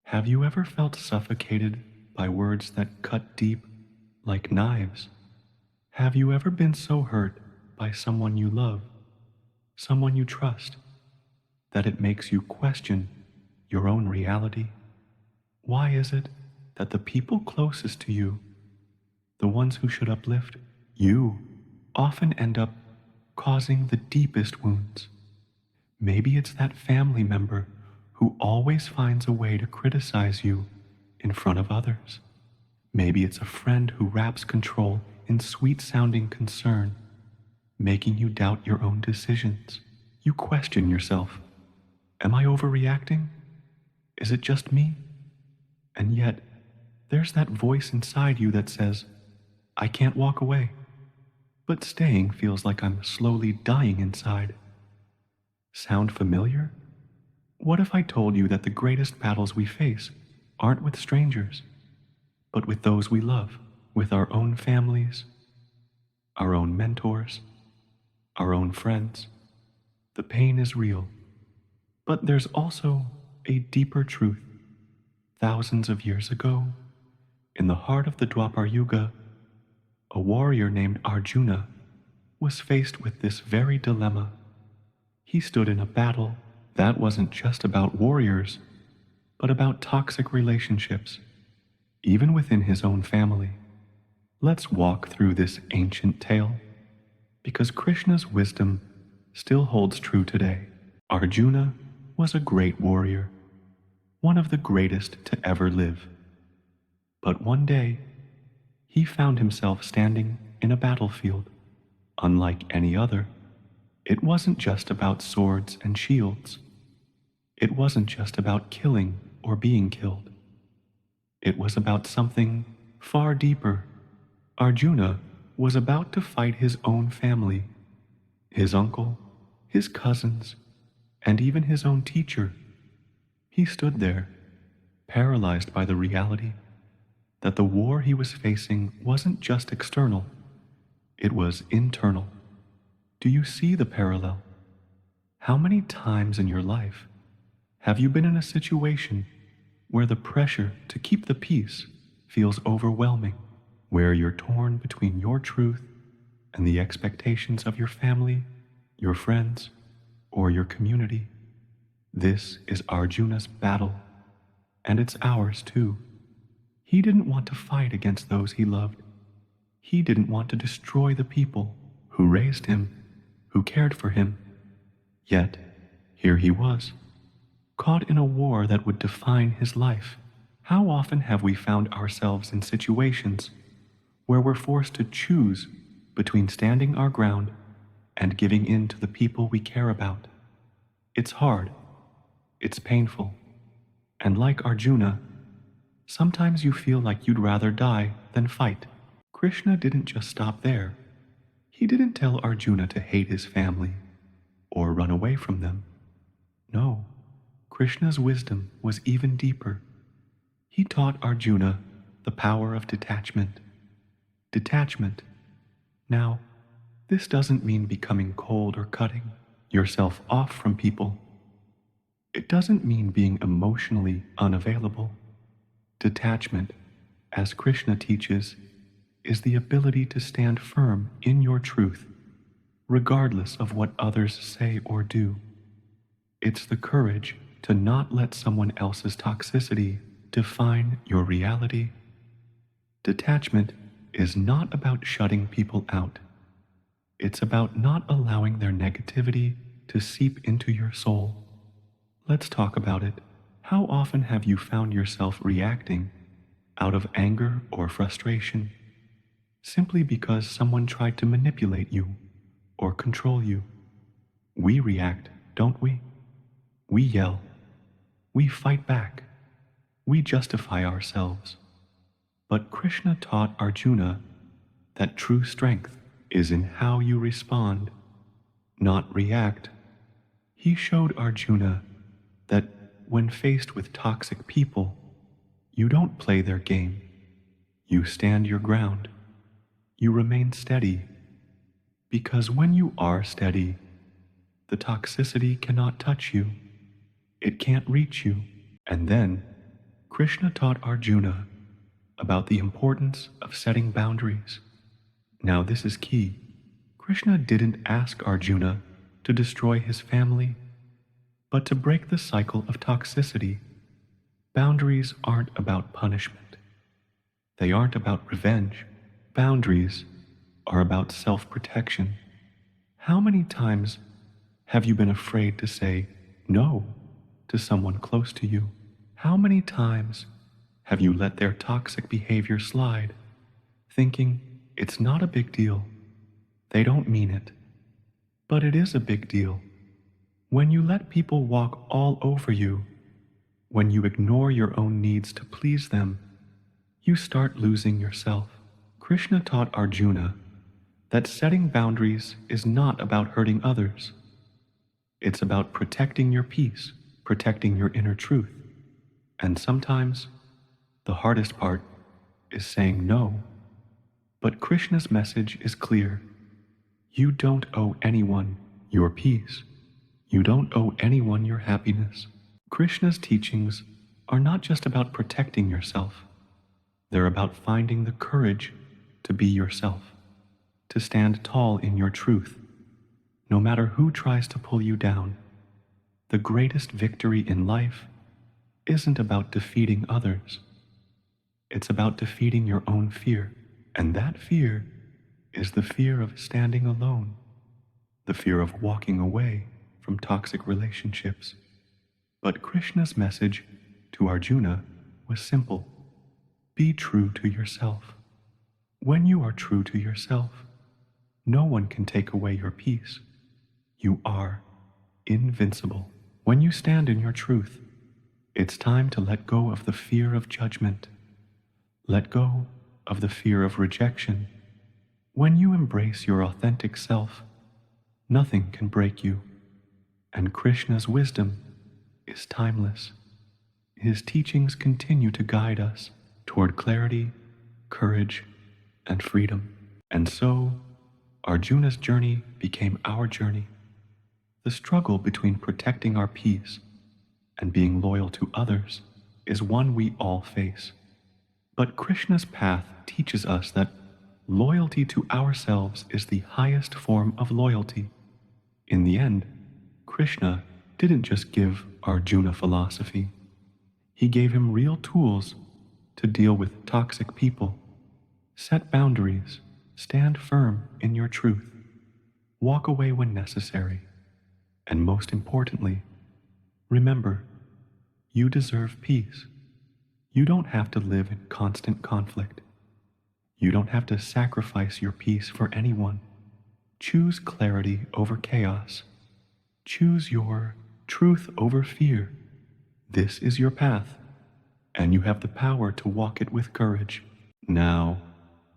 Have you ever felt suffocated by words that cut deep like knives? Have you ever been so hurt by someone you love, someone you trust, that it makes you question your own reality? Why is it that the people closest to you, the ones who should uplift you, often end up causing the deepest wounds? Maybe it's that family member who always finds a way to criticize you in front of others. Maybe it's a friend who wraps control in sweet sounding concern, making you doubt your own decisions. You question yourself. Am I overreacting? Is it just me? And yet, there's that voice inside you that says, I can't walk away. But staying feels like I'm slowly dying inside. Sound familiar? What if I told you that the greatest battles we face aren't with strangers, but with those we love, with our own families, our own mentors, our own friends? The pain is real, but there's also a deeper truth. Thousands of years ago, in the heart of the Dwapar Yuga, a warrior named Arjuna was faced with this very dilemma. He stood in a battle that wasn't just about warriors, but about toxic relationships, even within his own family. Let's walk through this ancient tale, because Krishna's wisdom still holds true today. Arjuna was a great warrior, one of the greatest to ever live. But one day, he found himself standing in a battlefield, unlike any other. It wasn't just about swords and shields. It wasn't just about killing or being killed. It was about something far deeper. Arjuna was about to fight his own family, his uncle, his cousins, and even his own teacher. He stood there, paralyzed by the reality that the war he was facing wasn't just external, it was internal. Do you see the parallel? How many times in your life have you been in a situation where the pressure to keep the peace feels overwhelming, where you're torn between your truth and the expectations of your family, your friends, or your community? This is Arjuna's battle, and it's ours too. He didn't want to fight against those he loved. He didn't want to destroy the people who raised him, who cared for him. Yet, here he was, caught in a war that would define his life. How often have we found ourselves in situations where we're forced to choose between standing our ground and giving in to the people we care about? It's hard, it's painful, and like Arjuna, sometimes you feel like you'd rather die than fight. Krishna didn't just stop there. He didn't tell Arjuna to hate his family or run away from them. No, Krishna's wisdom was even deeper. He taught Arjuna the power of detachment. Detachment. Now, this doesn't mean becoming cold or cutting yourself off from people. It doesn't mean being emotionally unavailable. Detachment, as Krishna teaches, is the ability to stand firm in your truth, regardless of what others say or do. It's the courage to not let someone else's toxicity define your reality. Detachment is not about shutting people out. It's about not allowing their negativity to seep into your soul. Let's talk about it. How often have you found yourself reacting out of anger or frustration simply because someone tried to manipulate you or control you? We react, don't we? We yell. We fight back. We justify ourselves. But Krishna taught Arjuna that true strength is in how you respond, not react. He showed Arjuna that when faced with toxic people, you don't play their game. You stand your ground. You remain steady. Because when you are steady, the toxicity cannot touch you. It can't reach you. And then, Krishna taught Arjuna about the importance of setting boundaries. Now, this is key. Krishna didn't ask Arjuna to destroy his family, but to break the cycle of toxicity. Boundaries aren't about punishment. They aren't about revenge. Boundaries are about self-protection. How many times have you been afraid to say no to someone close to you? How many times have you let their toxic behavior slide, thinking it's not a big deal? They don't mean it. But it is a big deal. When you let people walk all over you, when you ignore your own needs to please them, you start losing yourself. Krishna taught Arjuna that setting boundaries is not about hurting others. It's about protecting your peace, protecting your inner truth. And sometimes, the hardest part is saying no. But Krishna's message is clear. You don't owe anyone your peace. You don't owe anyone your happiness. Krishna's teachings are not just about protecting yourself. They're about finding the courage to be yourself, to stand tall in your truth, no matter who tries to pull you down. The greatest victory in life isn't about defeating others. It's about defeating your own fear. And that fear is the fear of standing alone, the fear of walking away from toxic relationships. But Krishna's message to Arjuna was simple. Be true to yourself. When you are true to yourself, no one can take away your peace. You are invincible. When you stand in your truth, it's time to let go of the fear of judgment. Let go of the fear of rejection. When you embrace your authentic self, nothing can break you. And Krishna's wisdom is timeless. His teachings continue to guide us toward clarity, courage, and freedom. And so, Arjuna's journey became our journey. The struggle between protecting our peace and being loyal to others is one we all face. But Krishna's path teaches us that loyalty to ourselves is the highest form of loyalty. In the end, Krishna didn't just give Arjuna philosophy. He gave him real tools to deal with toxic people. Set boundaries, stand firm in your truth, walk away when necessary, and most importantly, remember, you deserve peace. You don't have to live in constant conflict. You don't have to sacrifice your peace for anyone. Choose clarity over chaos. Choose your truth over fear. This is your path, and you have the power to walk it with courage. Now,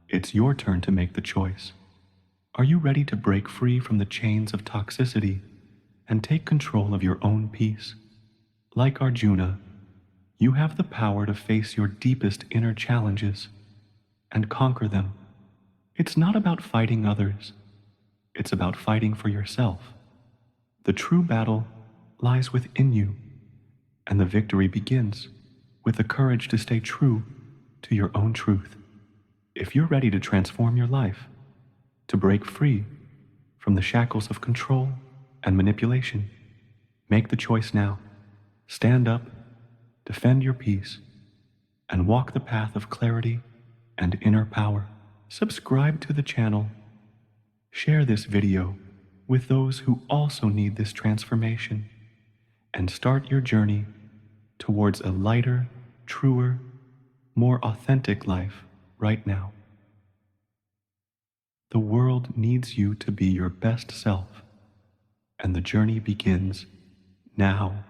it's your turn to make the choice. Are you ready to break free from the chains of toxicity and take control of your own peace? Like Arjuna, you have the power to face your deepest inner challenges and conquer them. It's not about fighting others. It's about fighting for yourself. The true battle lies within you, and the victory begins with the courage to stay true to your own truth. If you're ready to transform your life, to break free from the shackles of control and manipulation, make the choice now. Stand up, defend your peace, and walk the path of clarity and inner power. Subscribe to the channel. Share this video with those who also need this transformation, and start your journey towards a lighter, truer, more authentic life right now. The world needs you to be your best self, and the journey begins now.